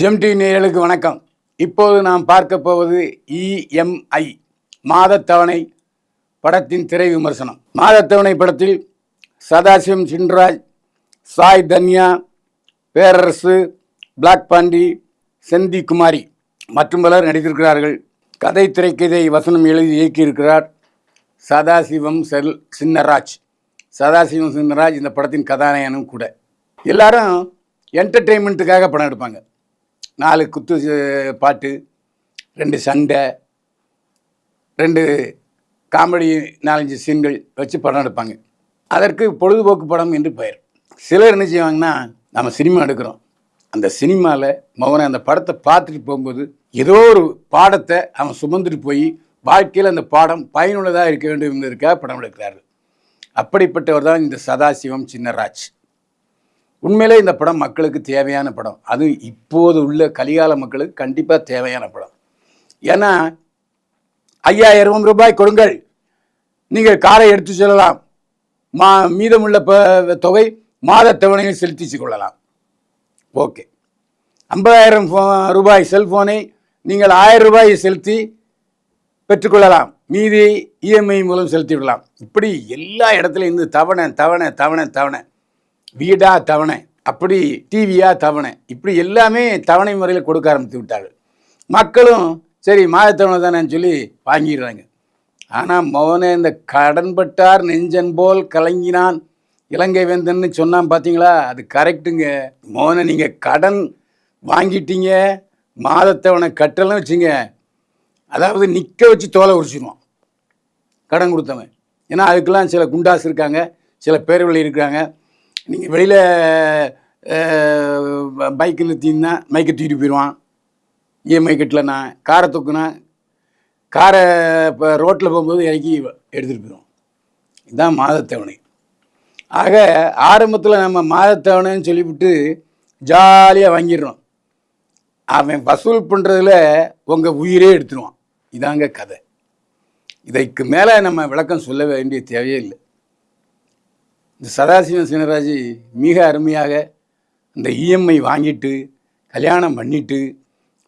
GeM TV நேயர்களுக்கு வணக்கம். இப்போது நாம் பார்க்க போவது இஎம்ஐ மாதத்தவணை படத்தின் திரை விமர்சனம். மாதத்தவணை படத்தில் சதாசிவம், சின்ராஜ், சாய் தன்யா, பேரரசு, பிளாக் பாண்டி, செந்தி குமாரி மற்றும் பலர் நடித்திருக்கிறார்கள். கதை, திரைக்கதை, வசனம் எழுதி இயக்கியிருக்கிறார் சதாசிவம் சின்னராஜ். சதாசிவம் சின்னராஜ் இந்த படத்தின் கதாநாயகனும் கூட. எல்லாரும் என்டர்டெயின்மெண்ட்டுக்காக படம் எடுப்பாங்க. 4 குத்து பாட்டு, 2 சண்டை, 2 காமெடி, 4-5 சீன்கள் வச்சு படம் எடுப்பாங்க. அதற்கு பொழுதுபோக்கு படம் என்று பெயர். சிலர் என்ன செய்வாங்கன்னா, நம்ம சினிமா எடுக்கிறோம், அந்த சினிமாவில் மகனை அந்த படத்தை பார்த்துட்டு போகும்போது ஏதோ ஒரு பாடத்தை அவன் சுமந்துட்டு போய் வாழ்க்கையில் அந்த பாடம் பயனுள்ளதாக இருக்க வேண்டும் என்பதற்காக படம் எடுக்கிறார்கள். அப்படிப்பட்டவர் தான் இந்த சதாசிவம் சின்னராஜ். உண்மையிலே இந்த படம் மக்களுக்கு தேவையான படம். அதுவும் இப்போது உள்ள கலிகால மக்களுக்கு கண்டிப்பாக தேவையான படம். ஏன்னா 5000 ரூபாய் கொடுங்கள், நீங்கள் காரை எடுத்து செல்லலாம், மீதமுள்ள தொகை மாத தவணையில் செலுத்தி கொள்ளலாம். ஓகே. 50,000 ரூபாய் செல்ஃபோனை நீங்கள் 1000 ரூபாயை செலுத்தி பெற்றுக்கொள்ளலாம், மீதி இஎம்ஐ மூலம் செலுத்தி விடலாம். இப்படி எல்லா இடத்துலையும் இருந்து தவணை தவணை தவணை தவணை, வீடா தவணை, அப்படி டிவியா தவணை, இப்படி எல்லாமே தவணை முறையில் கொடுக்க ஆரம்பித்து விட்டார்கள். மக்களும் சரி மாதத்தவணை தானே சொல்லி வாங்கிடுறாங்க. ஆனால் மோனே இந்த கடன்பட்டார் நெஞ்சன் போல் கலங்கினான் இலங்கை வேந்தன்னு சொன்னான் பார்த்தீங்களா, அது கரெக்டுங்க. மோனை நீங்கள் கடன் வாங்கிட்டீங்க, மாதத்தவணை கட்டலாம் வச்சுங்க, அதாவது நிற்க வச்சு தோலை உரிச்சிடுவான் கடன் கொடுத்தவன். ஏன்னா அதுக்கெல்லாம் சில குண்டாஸ் இருக்காங்க, சில பேர்வழி இருக்காங்க. நீங்கள் வெளியில் பைக்கு நிறுத்திங்கன்னா மைக்கை தூக்கிட்டு போயிடுவான். இஎம்ஐ கட்டலண்ணா, காரை தூக்குனா காரை இப்போ ரோட்டில் போகும்போது இறக்கி எடுத்துகிட்டு போயிடுவோம். இதுதான் மாதத்தவணை. ஆக ஆரம்பத்தில் நம்ம மாதத்தவணைன்னு சொல்லிவிட்டு ஜாலியாக வாங்கிடுறோம். அவன் வசூல் பண்ணுறதுல உங்கள் உயிரே எடுத்துருவான். இதாங்க கதை. இதற்கு மேலே நம்ம விளக்கம் சொல்ல வேண்டிய தேவையே இல்லை. இந்த சதாசிவம் சின்னராஜ் மிக அருமையாக இந்த இஎம்ஐ வாங்கிட்டு கல்யாணம் பண்ணிட்டு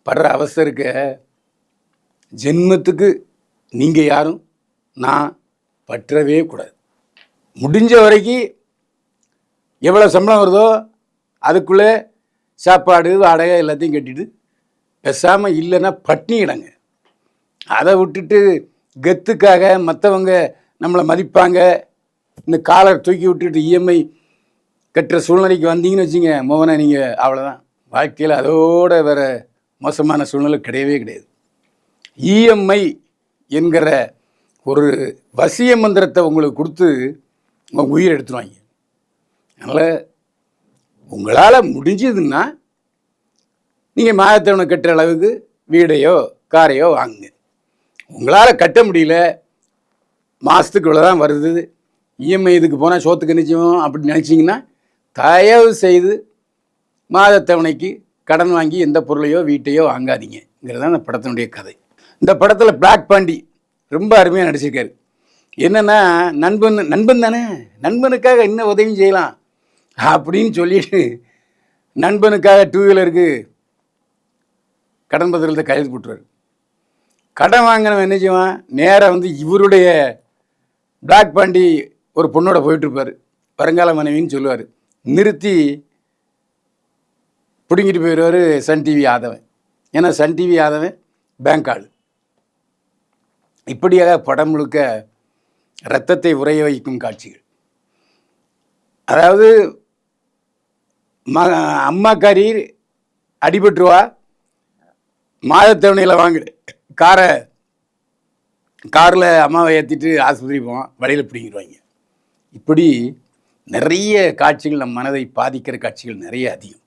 படுற அவசருக்கு ஜென்மத்துக்கு நீங்கள் யாரும் நான் பற்றவே கூடாது. முடிஞ்ச வரைக்கும் எவ்வளோ சம்பளம் வருதோ அதுக்குள்ளே சாப்பாடு வாடகை எல்லாத்தையும் கட்டிட்டு பேசாமல் இல்லைன்னா பட்டினிக்கிடங்க. அதை விட்டுட்டு கெத்துக்காக மற்றவங்க நம்மளை மதிப்பாங்க, இந்த காலர் தூக்கி விட்டுட்டு இஎம்ஐ கட்டுற சூழ்நிலைக்கு வந்தீங்கன்னு வச்சுங்க, மோகனை நீங்கள் அவ்வளோதான். வாழ்க்கையில் அதோட வேறு மோசமான சூழ்நிலை கிடையவே கிடையாது. இஎம்ஐ என்கிற ஒரு வசிய மந்திரத்தை உங்களுக்கு கொடுத்து உங்கள் உயிரை எடுத்துருவாங்க. அதனால் உங்களால் முடிஞ்சதுன்னா நீங்கள் மாதத்தவணை கட்டுற அளவுக்கு வீடையோ காரையோ வாங்குங்க. உங்களால் கட்ட முடியல, மாதத்துக்கு இவ்வளோ தான் வருது, இஎம்ஐ இதுக்கு போனால் சோத்துக்கு நிச்சயம் அப்படி நினச்சிங்கன்னா தயவு செய்து மாதத்தவணைக்கு கடன் வாங்கி எந்த பொருளையோ வீட்டையோ வாங்காதீங்கிறது தான் இந்த படத்தினுடைய கதை. இந்த படத்தில் பிளாக் பாண்டி ரொம்ப அருமையாக நடிச்சிருக்காரு. என்னென்னா நண்பன் தானே, நண்பனுக்காக என்ன உதவியும் செய்யலாம் அப்படின்னு சொல்லிட்டு நண்பனுக்காக 2 வீலருக்கு கடன் பத்திரத்தை கையெழுத்து போட்டுருவார். கடன் வாங்கினவன் என்ன செய்வான், நேராக வந்து இவருடைய பிளாக் பாண்டி ஒரு பொண்ணோட போயிட்டுருப்பார், வருங்கால மனைவின்னு சொல்லுவார். நிறுத்தி பிடுங்கிட்டு போயிடுவார் சன் டிவி ஆதவன். ஏன்னா சன் டிவி ஆதவன் பேங்க் ஆள். இப்படியாக படம் முழுக்க இரத்தத்தை உறைய வைக்கும் காட்சிகள். அதாவது அம்மாக்காரி அடிபட்டுருவா, மாதத்தவணையில் வாங்கு காரில் அம்மாவை ஏற்றிட்டு ஆஸ்பத்திரி போவான், வழியில் பிடிங்கிடுவாங்க. இப்படி நிறைய காட்சிகள் நம் மனதை பாதிக்கிற காட்சிகள் நிறைய அதிகம்.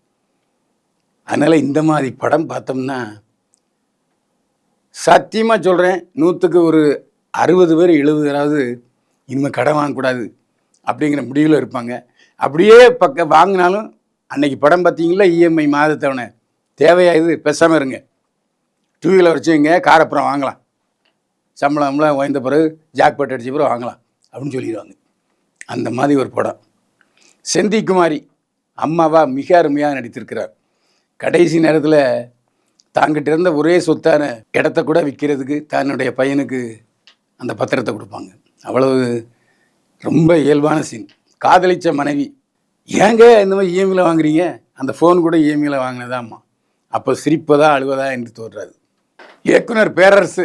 அதனால் இந்த மாதிரி படம் பார்த்தோம்னா சத்தியமாக சொல்கிறேன், 100க்கு ஒரு 60 பேர் 70 பேராவது இனிமேல் கடன் வாங்கக்கூடாது அப்படிங்கிற முடிவில் இருப்பாங்க. அப்படியே வாங்கினாலும் அன்னைக்கு படம் பார்த்தீங்களா இஎம்ஐ மாதத்தவணை தேவையாகுது, பேசாமல் இருங்க, 2 வீலர் வச்சுங்க, கார் அப்புறம் வாங்கலாம், சம்பளம்லாம் வாய்ந்த பிறகு ஜாக்பாட் அடித்த பிறகு வாங்கலாம் அப்படின்னு சொல்லிடுவாங்க. அந்த மாதிரி ஒரு படம். செந்தி குமாரி அம்மாவா மிக அருமையாக நடித்திருக்கிறார். கடைசி நேரத்தில் தாங்கிட்ட இருந்த ஒரே சொத்தான இடத்த கூட விற்கிறதுக்கு தன்னுடைய பையனுக்கு அந்த பத்திரத்தை கொடுப்பாங்க. அவ்வளவு ரொம்ப இயல்பான சீன். காதலிச்ச மனைவி, ஏங்க இந்த மாதிரி இஎம்ஐயில் வாங்குறீங்க, அந்த ஃபோன் கூட இஎம்ஐயில் வாங்கினதாம்மா. அப்போ சிரிப்பதா அழுவதா என்று தோன்றாது. இயக்குனர் பேரரசு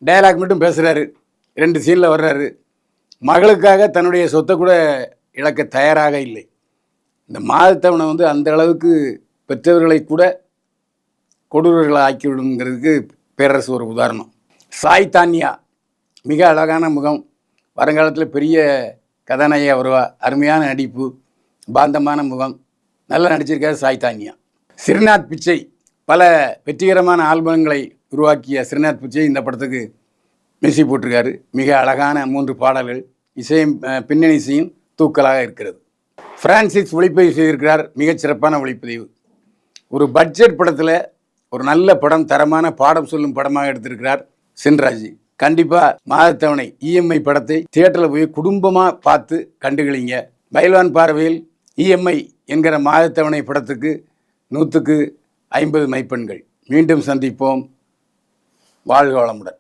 டயலாக் மட்டும் பேசுகிறாரு, 2 சீனில் வர்றாரு. மகளுக்காக தன்னுடைய சொத்தை கூட இழக்க தயாராக இல்லை. இந்த மாதத்தவணை அந்த அளவுக்கு பெற்றவர்களை கூட கொடூரர்களை ஆக்கிவிடுங்கிறதுக்கு பேரரசு ஒரு உதாரணம். சாய் தான்யா, மிக அழகான முகம், வருங்காலத்தில் பெரிய கதாநாயகியாக வருவா. அருமையான நடிப்பு, பாந்தமான முகம், நல்லா நடிச்சிருக்காரு சாய் தான்யா. ஸ்ரீநாத் பிச்சை, பல வெற்றிகரமான ஆல்பங்களை உருவாக்கிய ஸ்ரீநாத் பிச்சை இந்த படத்துக்கு மியூசிக் போட்டிருக்காரு. மிக அழகான 3 பாடல்கள், இசையும் பின்னணி இசையும் தூக்கலாக இருக்கிறது. பிரான்சிஸ் ஒளிப்பதிவு செய்திருக்கிறார், மிகச்சிறப்பான ஒளிப்பதிவு. ஒரு பட்ஜெட் படத்தில் ஒரு நல்ல படம், தரமான பாடம் சொல்லும் படமாக எடுத்திருக்கிறார் சின்ராஜ். கண்டிப்பாக மாதத்தவணை இஎம்ஐ படத்தை தியேட்டரில் போய் குடும்பமாக பார்த்து கண்டுகளிங்க. பைல்வான் பார்வையில் இஎம்ஐ என்கிற மாதத்தவணை படத்துக்கு 100க்கு 50 மதிப்பெண்கள். மீண்டும் சந்திப்போம். வாழ்க வளமுடன்.